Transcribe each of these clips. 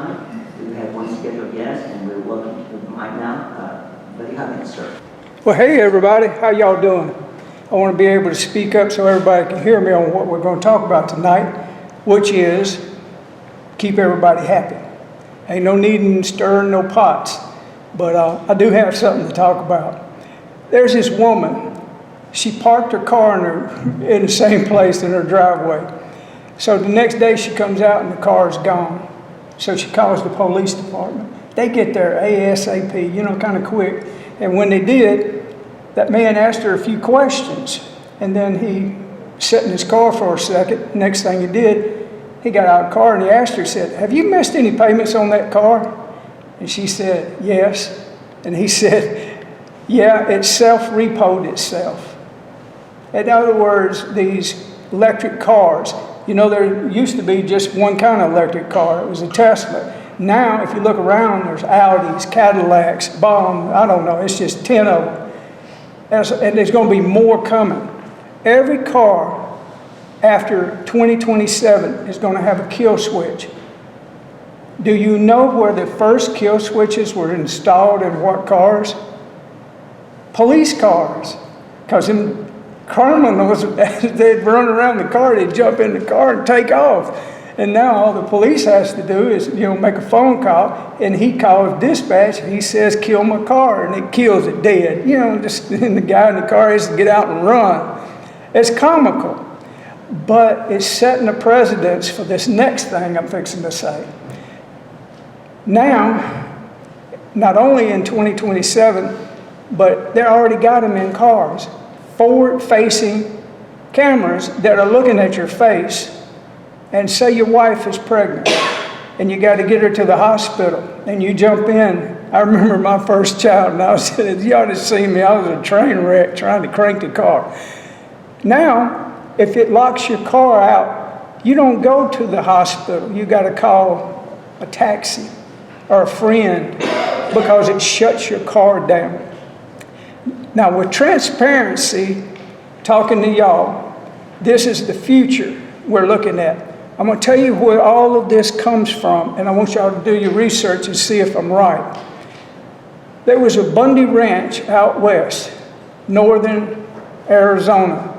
tonight. We have one scheduled guest, and we're welcome to the mic now. Bundy Huggins, sir. Well, hey everybody, how y'all doing? I want to be able to speak up so everybody can hear me on what we're going to talk about tonight, which is keep everybody happy. Ain't no need in stirring no pots, but I do have something to talk about. There's this woman. She parked her car in the same place in her driveway. So the next day she comes out and the car is gone. So she calls the police department. They get there ASAP, kind of quick. And when they did, that man asked her a few questions. And then he sat in his car for a second. Next thing he did, he got out of the car and he asked her, he said, "Have you missed any payments on that car?" And she said, "Yes." And he said, "Yeah, it self-repoed itself." In other words, these electric cars, there used to be just one kind of electric car. It was a Tesla. Now, if you look around, there's Audis, Cadillacs, I don't know, it's just 10 of them. And there's going to be more coming. Every car after 2027 is going to have a kill switch. Do you know where the first kill switches were installed in what cars? Police cars. Because them criminals, they'd run around the car, they'd jump in the car and take off. And now all the police has to do is, make a phone call, and he calls dispatch, and he says, "Kill my car," and it kills it dead. And the guy in the car has to get out and run. It's comical, but it's setting a precedence for this next thing I'm fixing to say. Now, not only in 2027, but they already got them in cars, forward-facing cameras that are looking at your face. And say your wife is pregnant and you got to get her to the hospital and you jump in. I remember my first child and I said, you ought to see me. I was a train wreck trying to crank the car. Now, if it locks your car out, you don't go to the hospital. You got to call a taxi or a friend because it shuts your car down. Now, with transparency, talking to y'all, this is the future we're looking at. I'm going to tell you where all of this comes from, and I want y'all to do your research and see if I'm right. There was a Bundy Ranch out west, northern Arizona,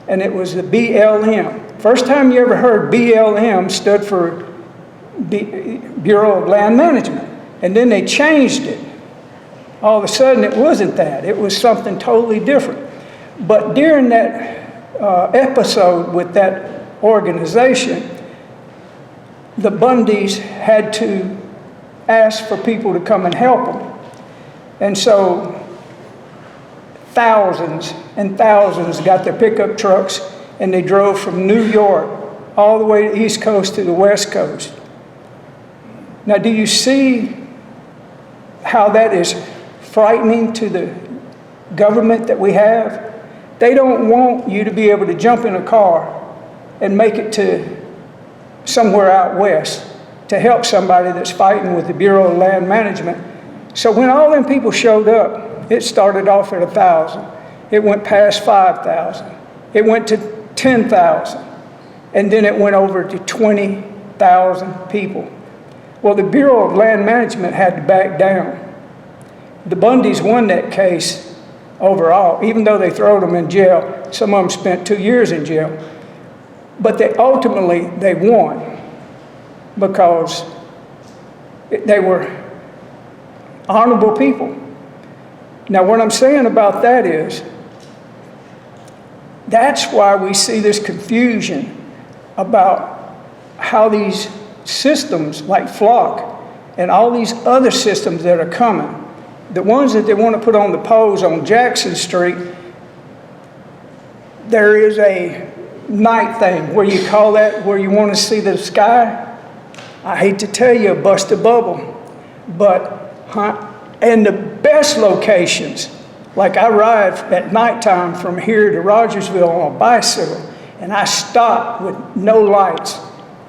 and it was the BLM. First time you ever heard BLM stood for Bureau of Land Management, and then they changed it. All of a sudden, it wasn't that. It was something totally different. But during that episode with that organization, the Bundys had to ask for people to come and help them. And so thousands and thousands got their pickup trucks and they drove from New York all the way to the East Coast to the West Coast. Now, do you see how that is frightening to the government that we have? They don't want you to be able to jump in a car and make it to somewhere out west to help somebody that's fighting with the Bureau of Land Management. So when all them people showed up, it started off at 1,000. It went past 5,000. It went to 10,000. And then it went over to 20,000 people. Well, the Bureau of Land Management had to back down. The Bundys won that case overall, even though they threw them in jail. Some of them spent 2 years in jail. But ultimately, they won because they were honorable people. Now, what I'm saying about that is, that's why we see this confusion about how these systems like Flock and all these other systems that are coming, the ones that they want to put on the poles on Jackson Street, there is a night thing where you call that where you want to see the sky. I hate to tell you, bust a bubble, but and the best locations, like I ride at nighttime from here to Rogersville on a bicycle, and I stop with no lights,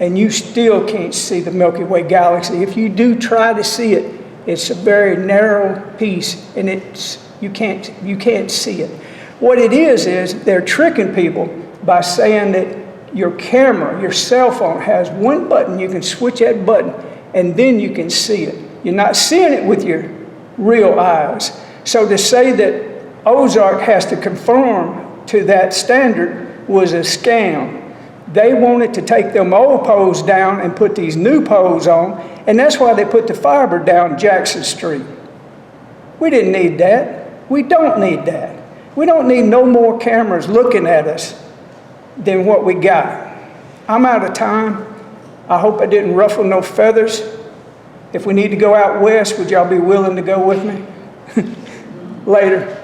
and you still can't see the Milky Way galaxy. If you do try to see it, it's a very narrow piece, and you can't see it. What it is they're tricking people by saying that your camera, your cell phone, has one button. You can switch that button, and then you can see it. You're not seeing it with your real eyes. So to say that Ozark has to conform to that standard was a scam. They wanted to take them old poles down and put these new poles on, and that's why they put the fiber down Jackson Street. We didn't need that. We don't need that. We don't need no more cameras looking at us than what we got. I'm out of time. I hope I didn't ruffle no feathers. If we need to go out west, would y'all be willing to go with me? Later.